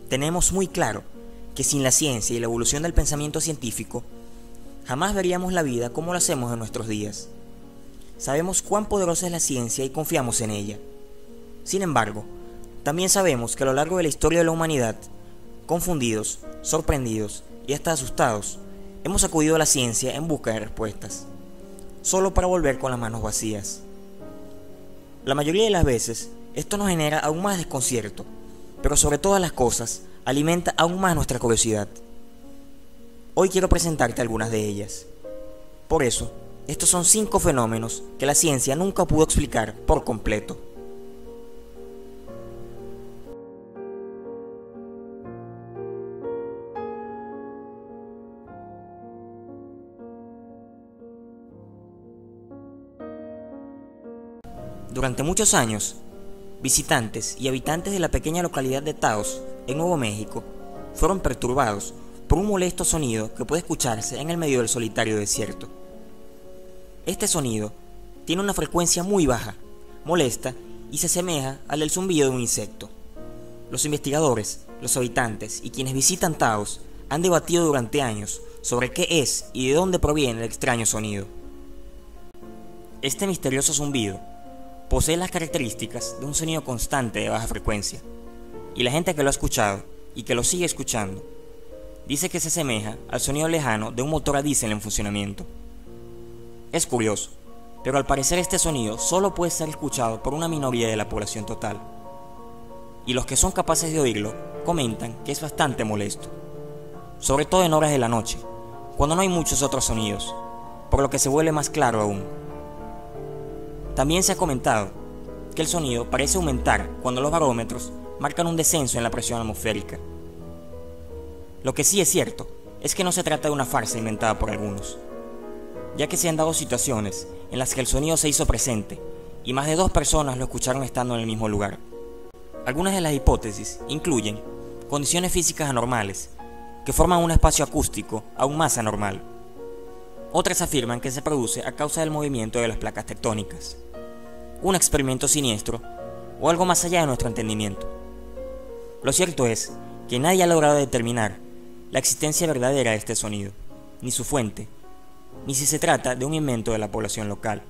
Tenemos muy claro que sin la ciencia y la evolución del pensamiento científico, jamás veríamos la vida como lo hacemos en nuestros días. Sabemos cuán poderosa es la ciencia y confiamos en ella. Sin embargo, también sabemos que a lo largo de la historia de la humanidad, confundidos, sorprendidos y hasta asustados, hemos acudido a la ciencia en busca de respuestas, solo para volver con las manos vacías. La mayoría de las veces, esto nos genera aún más desconcierto, pero sobre todas las cosas, alimenta aún más nuestra curiosidad. Hoy quiero presentarte algunas de ellas. Por eso, estos son 5 fenómenos que la ciencia nunca pudo explicar por completo. Durante muchos años, visitantes y habitantes de la pequeña localidad de Taos, en Nuevo México, fueron perturbados por un molesto sonido que puede escucharse en el medio del solitario desierto. Este sonido tiene una frecuencia muy baja, molesta y se asemeja al del zumbido de un insecto. Los investigadores, los habitantes y quienes visitan Taos han debatido durante años sobre qué es y de dónde proviene el extraño sonido. Este misterioso zumbido posee las características de un sonido constante de baja frecuencia, y la gente que lo ha escuchado y que lo sigue escuchando dice que se asemeja al sonido lejano de un motor a diésel en funcionamiento. Es curioso, pero al parecer este sonido solo puede ser escuchado por una minoría de la población total, y los que son capaces de oírlo comentan que es bastante molesto, sobre todo en horas de la noche, cuando no hay muchos otros sonidos, por lo que se vuelve más claro aún. También se ha comentado que el sonido parece aumentar cuando los barómetros marcan un descenso en la presión atmosférica. Lo que sí es cierto es que no se trata de una farsa inventada por algunos, ya que se han dado situaciones en las que el sonido se hizo presente y más de 2 personas lo escucharon estando en el mismo lugar. Algunas de las hipótesis incluyen condiciones físicas anormales que forman un espacio acústico aún más anormal. Otras afirman que se produce a causa del movimiento de las placas tectónicas, un experimento siniestro o algo más allá de nuestro entendimiento. Lo cierto es que nadie ha logrado determinar la existencia verdadera de este sonido, ni su fuente, ni si se trata de un invento de la población local.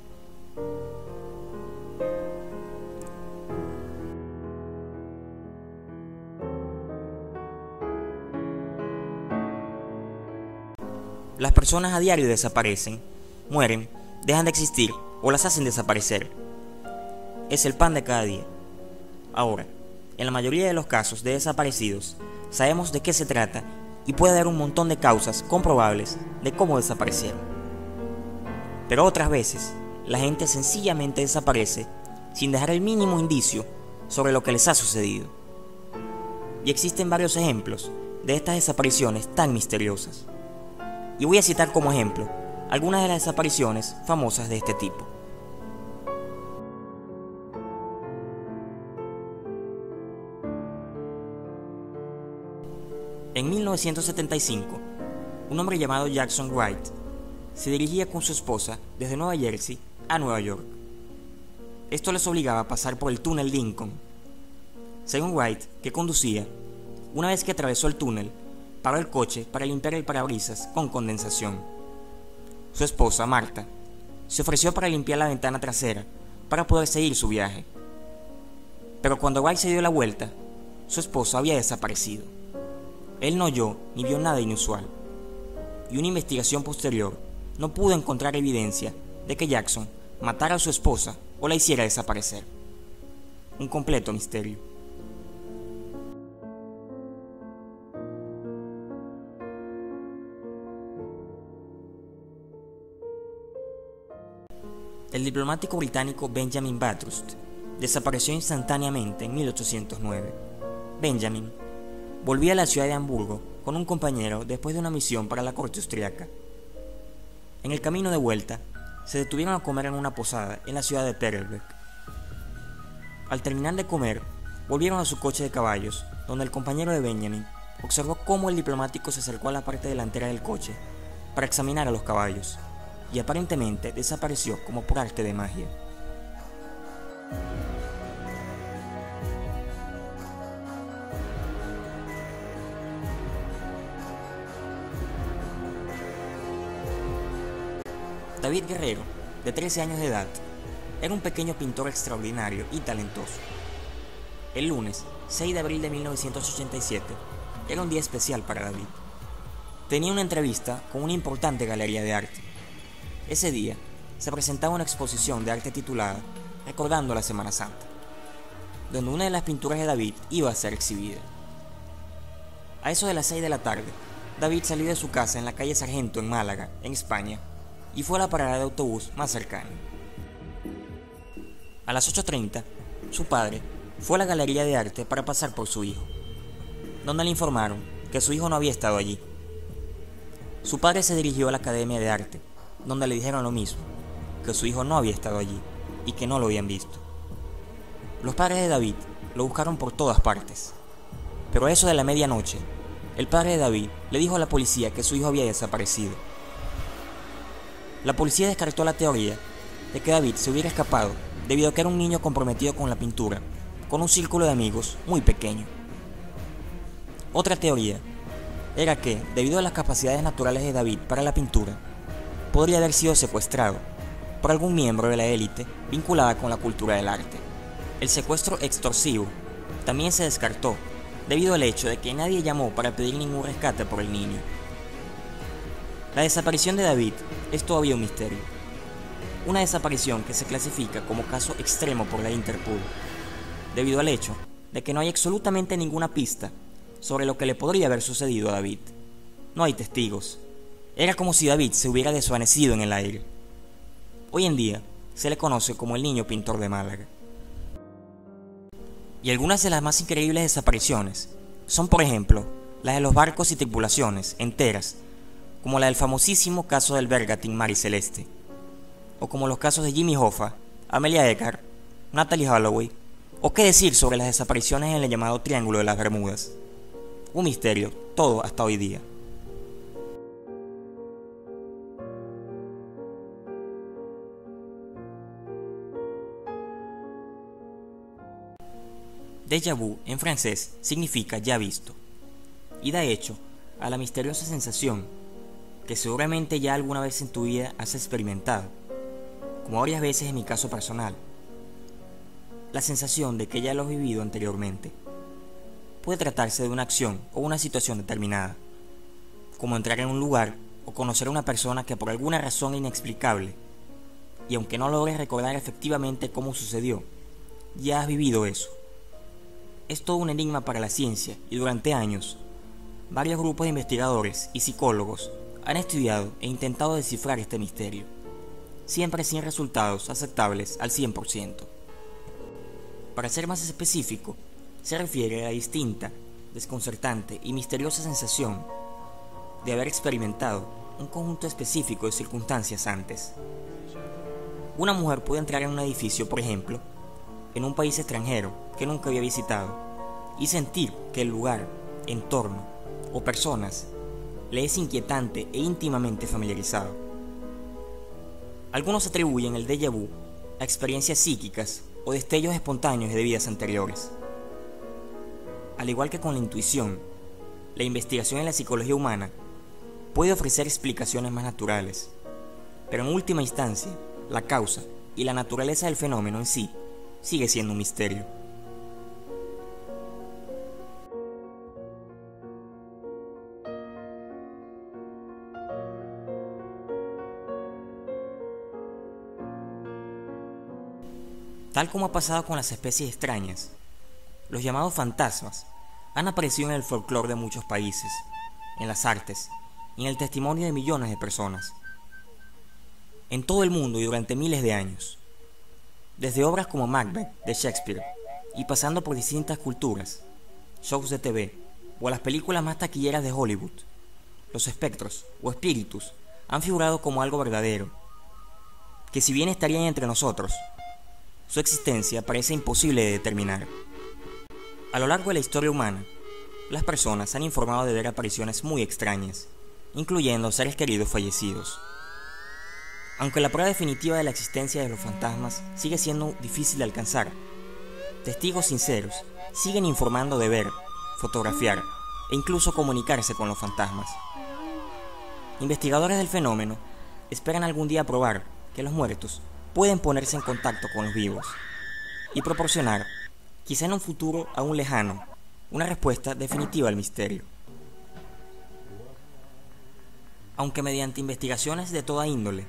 Las personas a diario desaparecen, mueren, dejan de existir o las hacen desaparecer. Es el pan de cada día. Ahora, en la mayoría de los casos de desaparecidos, sabemos de qué se trata y puede haber un montón de causas comprobables de cómo desaparecieron. Pero otras veces, la gente sencillamente desaparece sin dejar el mínimo indicio sobre lo que les ha sucedido. Y existen varios ejemplos de estas desapariciones tan misteriosas. Y voy a citar como ejemplo algunas de las desapariciones famosas de este tipo. En 1975, un hombre llamado Jackson Wright se dirigía con su esposa desde Nueva Jersey a Nueva York. Esto les obligaba a pasar por el túnel Lincoln. Según Wright, que conducía, una vez que atravesó el túnel, paró el coche para limpiar el parabrisas con condensación. Su esposa, Marta, se ofreció para limpiar la ventana trasera para poder seguir su viaje. Pero cuando Wright se dio la vuelta, su esposa había desaparecido. Él no oyó ni vio nada inusual, y una investigación posterior no pudo encontrar evidencia de que Jackson matara a su esposa o la hiciera desaparecer. Un completo misterio. El diplomático británico Benjamin Bathurst desapareció instantáneamente en 1809. Benjamin volvía a la ciudad de Hamburgo con un compañero después de una misión para la corte austriaca. En el camino de vuelta, se detuvieron a comer en una posada en la ciudad de Perelberg. Al terminar de comer, volvieron a su coche de caballos, donde el compañero de Benjamin observó cómo el diplomático se acercó a la parte delantera del coche para examinar a los caballos, y aparentemente desapareció como por arte de magia. David Guerrero, de 13 años de edad, era un pequeño pintor extraordinario y talentoso. El lunes, 6 de abril de 1987, era un día especial para David. Tenía una entrevista con una importante galería de arte. Ese día, se presentaba una exposición de arte titulada Recordando la Semana Santa, donde una de las pinturas de David iba a ser exhibida. A eso de las 6 de la tarde, David salió de su casa en la calle Sargento en Málaga, en España, y fue a la parada de autobús más cercana. A las 8:30, su padre fue a la galería de arte para pasar por su hijo, donde le informaron que su hijo no había estado allí. Su padre se dirigió a la Academia de Arte, donde le dijeron lo mismo, que su hijo no había estado allí y que no lo habían visto. Los padres de David lo buscaron por todas partes, pero a eso de la medianoche, el padre de David le dijo a la policía que su hijo había desaparecido. La policía descartó la teoría de que David se hubiera escapado debido a que era un niño comprometido con la pintura, con un círculo de amigos muy pequeño. Otra teoría era que, debido a las capacidades naturales de David para la pintura, podría haber sido secuestrado por algún miembro de la élite vinculada con la cultura del arte. El secuestro extorsivo también se descartó debido al hecho de que nadie llamó para pedir ningún rescate por el niño. La desaparición de David es todavía un misterio. Una desaparición que se clasifica como caso extremo por la Interpol, debido al hecho de que no hay absolutamente ninguna pista sobre lo que le podría haber sucedido a David. No hay testigos. Era como si David se hubiera desvanecido en el aire. Hoy en día se le conoce como el niño pintor de Málaga. Y algunas de las más increíbles desapariciones son, por ejemplo, las de los barcos y tripulaciones enteras, como la del famosísimo caso del Bergantín Mar y Celeste, o como los casos de Jimmy Hoffa, Amelia Earhart, Natalie Holloway, o qué decir sobre las desapariciones en el llamado Triángulo de las Bermudas. Un misterio, todo hasta hoy día. Déjà vu en francés significa ya visto, y da hecho a la misteriosa sensación que seguramente ya alguna vez en tu vida has experimentado, como varias veces en mi caso personal. La sensación de que ya lo has vivido anteriormente. Puede tratarse de una acción o una situación determinada, como entrar en un lugar o conocer a una persona que por alguna razón inexplicable, y aunque no logres recordar efectivamente cómo sucedió, ya has vivido eso. Es todo un enigma para la ciencia y durante años, varios grupos de investigadores y psicólogos han estudiado e intentado descifrar este misterio, siempre sin resultados aceptables al 100%. Para ser más específico, se refiere a la distinta, desconcertante y misteriosa sensación de haber experimentado un conjunto específico de circunstancias antes. Una mujer puede entrar en un edificio, por ejemplo, en un país extranjero que nunca había visitado y sentir que el lugar, entorno o personas le es inquietante e íntimamente familiarizado. Algunos atribuyen el déjà vu a experiencias psíquicas o destellos espontáneos de vidas anteriores. Al igual que con la intuición, la investigación en la psicología humana puede ofrecer explicaciones más naturales, pero en última instancia, la causa y la naturaleza del fenómeno en sí sigue siendo un misterio. Tal como ha pasado con las especies extrañas, los llamados fantasmas han aparecido en el folclore de muchos países, en las artes y en el testimonio de millones de personas. En todo el mundo y durante miles de años. Desde obras como Macbeth de Shakespeare y pasando por distintas culturas, shows de TV o las películas más taquilleras de Hollywood, los espectros o espíritus han figurado como algo verdadero, que si bien estarían entre nosotros, su existencia parece imposible de determinar. A lo largo de la historia humana, las personas han informado de ver apariciones muy extrañas, incluyendo seres queridos fallecidos. Aunque la prueba definitiva de la existencia de los fantasmas sigue siendo difícil de alcanzar, testigos sinceros siguen informando de ver, fotografiar e incluso comunicarse con los fantasmas. Investigadores del fenómeno esperan algún día probar que los muertos pueden ponerse en contacto con los vivos y proporcionar, quizá en un futuro aún lejano, una respuesta definitiva al misterio. Aunque mediante investigaciones de toda índole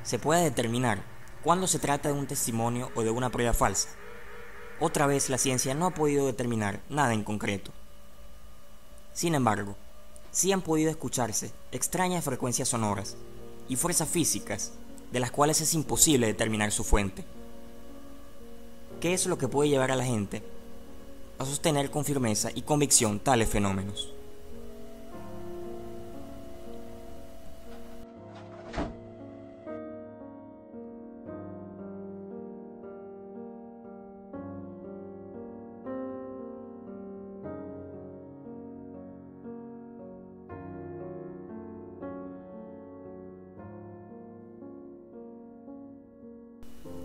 se pueda determinar cuándo se trata de un testimonio o de una prueba falsa, otra vez la ciencia no ha podido determinar nada en concreto. Sin embargo, sí han podido escucharse extrañas frecuencias sonoras y fuerzas físicas de las cuales es imposible determinar su fuente. ¿Qué es lo que puede llevar a la gente a sostener con firmeza y convicción tales fenómenos?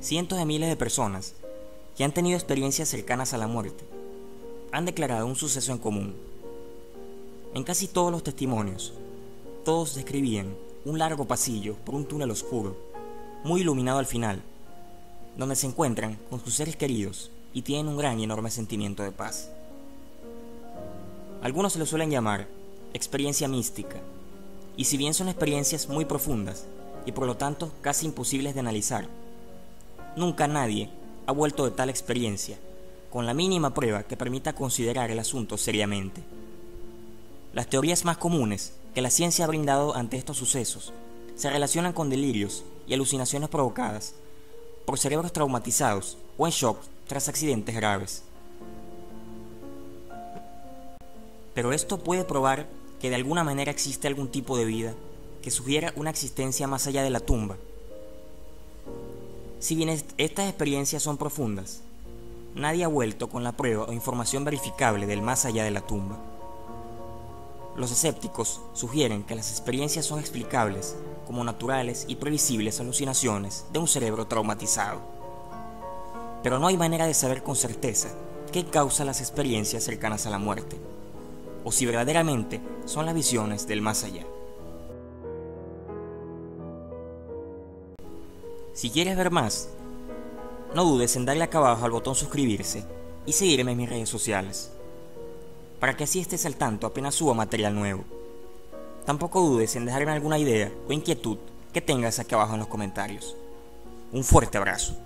Cientos de miles de personas que han tenido experiencias cercanas a la muerte han declarado un suceso en común. En casi todos los testimonios, todos describían un largo pasillo por un túnel oscuro, muy iluminado al final, donde se encuentran con sus seres queridos y tienen un gran y enorme sentimiento de paz. Algunos se lo suelen llamar experiencia mística, y si bien son experiencias muy profundas y por lo tanto casi imposibles de analizar, nunca nadie ha vuelto de tal experiencia con la mínima prueba que permita considerar el asunto seriamente. Las teorías más comunes que la ciencia ha brindado ante estos sucesos se relacionan con delirios y alucinaciones provocadas por cerebros traumatizados o en shock tras accidentes graves. Pero esto puede probar que de alguna manera existe algún tipo de vida que sugiera una existencia más allá de la tumba. Si bien estas experiencias son profundas, nadie ha vuelto con la prueba o información verificable del más allá de la tumba. Los escépticos sugieren que las experiencias son explicables como naturales y previsibles alucinaciones de un cerebro traumatizado. Pero no hay manera de saber con certeza qué causa las experiencias cercanas a la muerte, o si verdaderamente son las visiones del más allá. Si quieres ver más, no dudes en darle acá abajo al botón suscribirse y seguirme en mis redes sociales, para que así estés al tanto apenas suba material nuevo. Tampoco dudes en dejarme alguna idea o inquietud que tengas aquí abajo en los comentarios. Un fuerte abrazo.